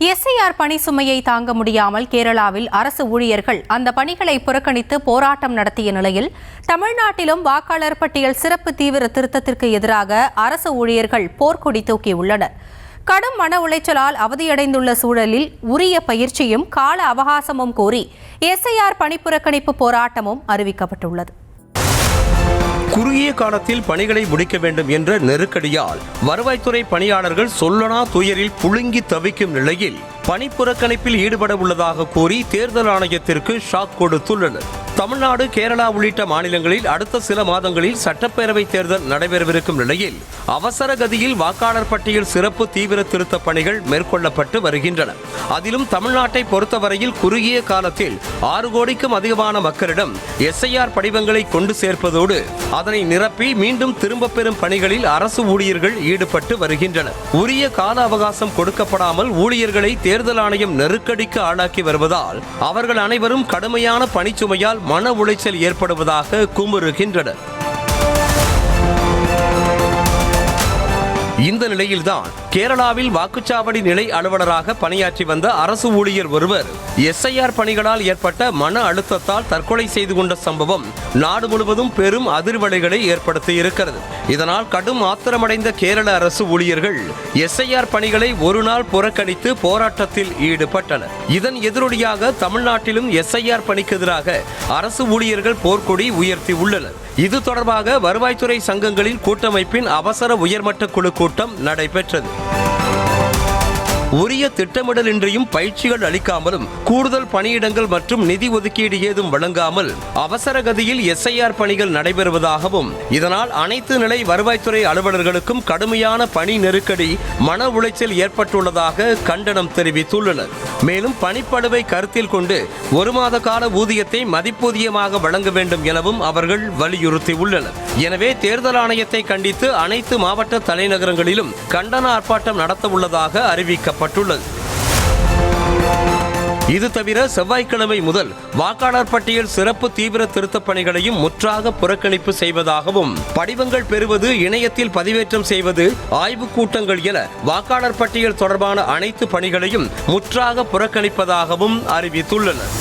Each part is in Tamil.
எஸ்ஐஆர் பணி சுமையை தாங்க முடியாமல் கேரளாவில் அரசு ஊழியர்கள் அந்த பணிகளை புறக்கணித்து போராட்டம் நடத்திய நிலையில் தமிழ்நாட்டிலும் வாக்காளர் பட்டியல் சிறப்பு தீவிர திருத்தத்திற்கு எதிராக அரசு ஊழியர்கள் போர்க்கொடி தூக்கியுள்ளனர். கடும் மன உளைச்சலால் அவதியடைந்துள்ள சூழலில் உரிய பயிற்சியும் கால அவகாசமும் கோரி எஸ்ஐஆர் பணி புறக்கணிப்பு போராட்டமும் அறிவிக்கப்பட்டுள்ளது. குறுகிய காலத்தில் பணிகளை முடிக்க வேண்டும் என்ற நெருக்கடியால் வருவாய்த்துறை பணியாளர்கள் சொல்லனா துயரில் புழுங்கி தவிக்கும் நிலையில் பணி புறக்கணிப்பில் ஈடுபட உள்ளதாக கூறி தேர்தல் ஆணையத்திற்கு ஷாக் கொடுத்துள்ளனர். தமிழ்நாடு, கேரளா உள்ளிட்ட மாநிலங்களில் அடுத்த சில மாதங்களில் சட்டப்பேரவை தேர்தல் நடைபெறவிருக்கும் நிலையில் அவசர கதியில் வாக்காளர் பட்டியல் சிறப்பு தீவிர திருத்த பணிகள் மேற்கொள்ளப்பட்டு வருகின்றன. அதிலும் தமிழ்நாட்டை பொறுத்தவரையில் குறுகிய காலத்தில் 6 கோடிக்கும் அதிகமான மக்களிடம் எஸ்ஐஆர் படிவங்களை கொண்டு சேர்ப்பதோடு அதனை நிரப்பி மீண்டும் திரும்பப் பெறும் பணிகளில் அரசு ஊழியர்கள் ஈடுபட்டு வருகின்றனர். உரிய கால அவகாசம் கொடுக்கப்படாமல் ஊழியர்களை தேர்தல் ஆணையம் நெருக்கடிக்கு ஆளாக்கி வருவதால் அவர்கள் அனைவரும் கடுமையான பணிச்சுமையால் மன உளைச்சல் ஏற்படுவதாக குமுறுகின்றனர். இந்த நிலையில்தான் கேரளாவில் வாக்குச்சாவடி நிலை அலுவலராக பணியாற்றி வந்த அரசு ஊழியர் ஒருவர் எஸ்ஐஆர் பணிகளால் ஏற்பட்ட மன அழுத்தத்தால் தற்கொலை செய்து கொண்ட சம்பவம் நாடு முழுவதும் பெரும் அதிர்வலைகளை ஏற்படுத்தி இருக்கிறது. இதனால் கடும் ஆத்திரமடைந்த கேரள அரசு ஊழியர்கள் எஸ்ஐஆர் பணிகளை ஒரு நாள் புறக்கணித்து போராட்டத்தில் ஈடுபட்டனர். இதன் எதிரொலியாக தமிழ்நாட்டிலும் எஸ்ஐஆர் பணிக்கு எதிராக அரசு ஊழியர்கள் போர்க்கொடி உயர்த்தி உள்ளனர். இது தொடர்பாக வருவாய்த்துறை சங்கங்களின் கூட்டமைப்பின் அவசர உயர்மட்ட குழு கூட்டம் நடைபெற்றது. உரிய திட்டமிடலின்றியும் பயிற்சிகள் அளிக்காமலும் கூடுதல் பணியிடங்கள் மற்றும் நிதி ஒதுக்கீடு ஏதும் வழங்காமல் அவசர கதியில் எஸ்ஐஆர் பணிகள் நடைபெறுவதாகவும் இதனால் அனைத்து நிலை வருவாய்த்துறை அலுவலர்களுக்கும் கடுமையான பணி நெருக்கடி, மன உளைச்சல் ஏற்பட்டுள்ளதாக கண்டனம் தெரிவித்துள்ளனர். மேலும் பணிப்பளுவை கருத்தில் கொண்டு 1 மாத கால ஊதியத்தை மதிப்பூதியமாக வழங்க வேண்டும் எனவும் அவர்கள் வலியுறுத்தியுள்ளனர். எனவே தேர்தல் ஆணையத்தை கண்டித்து அனைத்து மாவட்ட தலைநகரங்களிலும் கண்டன ஆர்ப்பாட்டம் நடத்த உள்ளதாக அறிவிக்கப்பட்டது. இது தவிர செவ்வாய்க்கிழமை முதல் வாக்காளர் பட்டியல் சிறப்பு தீவிர திருத்தப் பணிகளையும் முற்றாக புறக்கணிப்பு செய்வதாகவும் படிவங்கள் பெறுவது, இணையத்தில் பதிவேற்றம் செய்வது, ஆய்வுக் கூட்டங்கள் என வாக்காளர் பட்டியல் தொடர்பான அனைத்து பணிகளையும் முற்றாக புறக்கணிப்பதாகவும் அறிவித்துள்ளனர்.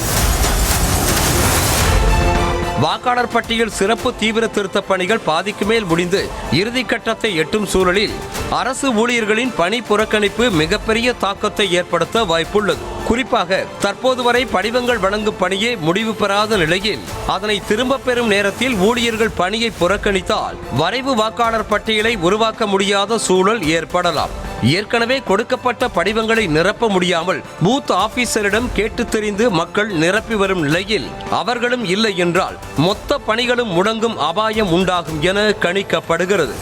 வாக்காளர் பட்டியல் சிறப்பு தீவிர திருத்தப் பணிகள் பாதிக்கு மேல் முடிந்து இறுதிக்கட்டத்தை எட்டும் சூழலில் அரசு ஊழியர்களின் பணி புறக்கணிப்பு மிகப்பெரிய தாக்கத்தை ஏற்படுத்த வாய்ப்புள்ளது. குறிப்பாக தற்போது வரை படிவங்கள் வழங்கும் பணியே முடிவு பெறாத நிலையில் அதனை திரும்பப் பெறும் நேரத்தில் ஊழியர்கள் பணியை புறக்கணித்தால் வரைவு வாக்காளர் பட்டியலை உருவாக்க முடியாத சூழல் ஏற்படலாம். ஏற்கனவே கொடுக்கப்பட்ட படிவங்களை நிரப்ப முடியாமல் பூத் ஆபீசரிடம் கேட்டு தெரிந்து மக்கள் நிரப்பி வரும் நிலையில் அவர்களும் இல்லை என்றால் மொத்த பணிகளும் முடங்கும் அபாயம் உண்டாகும் என கணிக்கப்படுகிறது.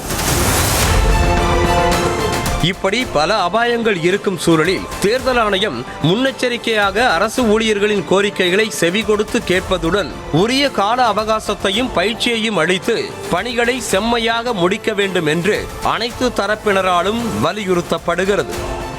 இப்படி பல அபாயங்கள் இருக்கும் சூழலில் தேர்தல் ஆணையம் முன்னெச்சரிக்கையாக அரசு ஊழியர்களின் கோரிக்கைகளை செவி கொடுத்து கேட்பதுடன் உரிய கால அவகாசத்தையும் பயிற்சியையும் அளித்து பணிகளை செம்மையாக முடிக்க வேண்டும் என்று அனைத்து தரப்பினராலும் வலியுறுத்தப்படுகிறது.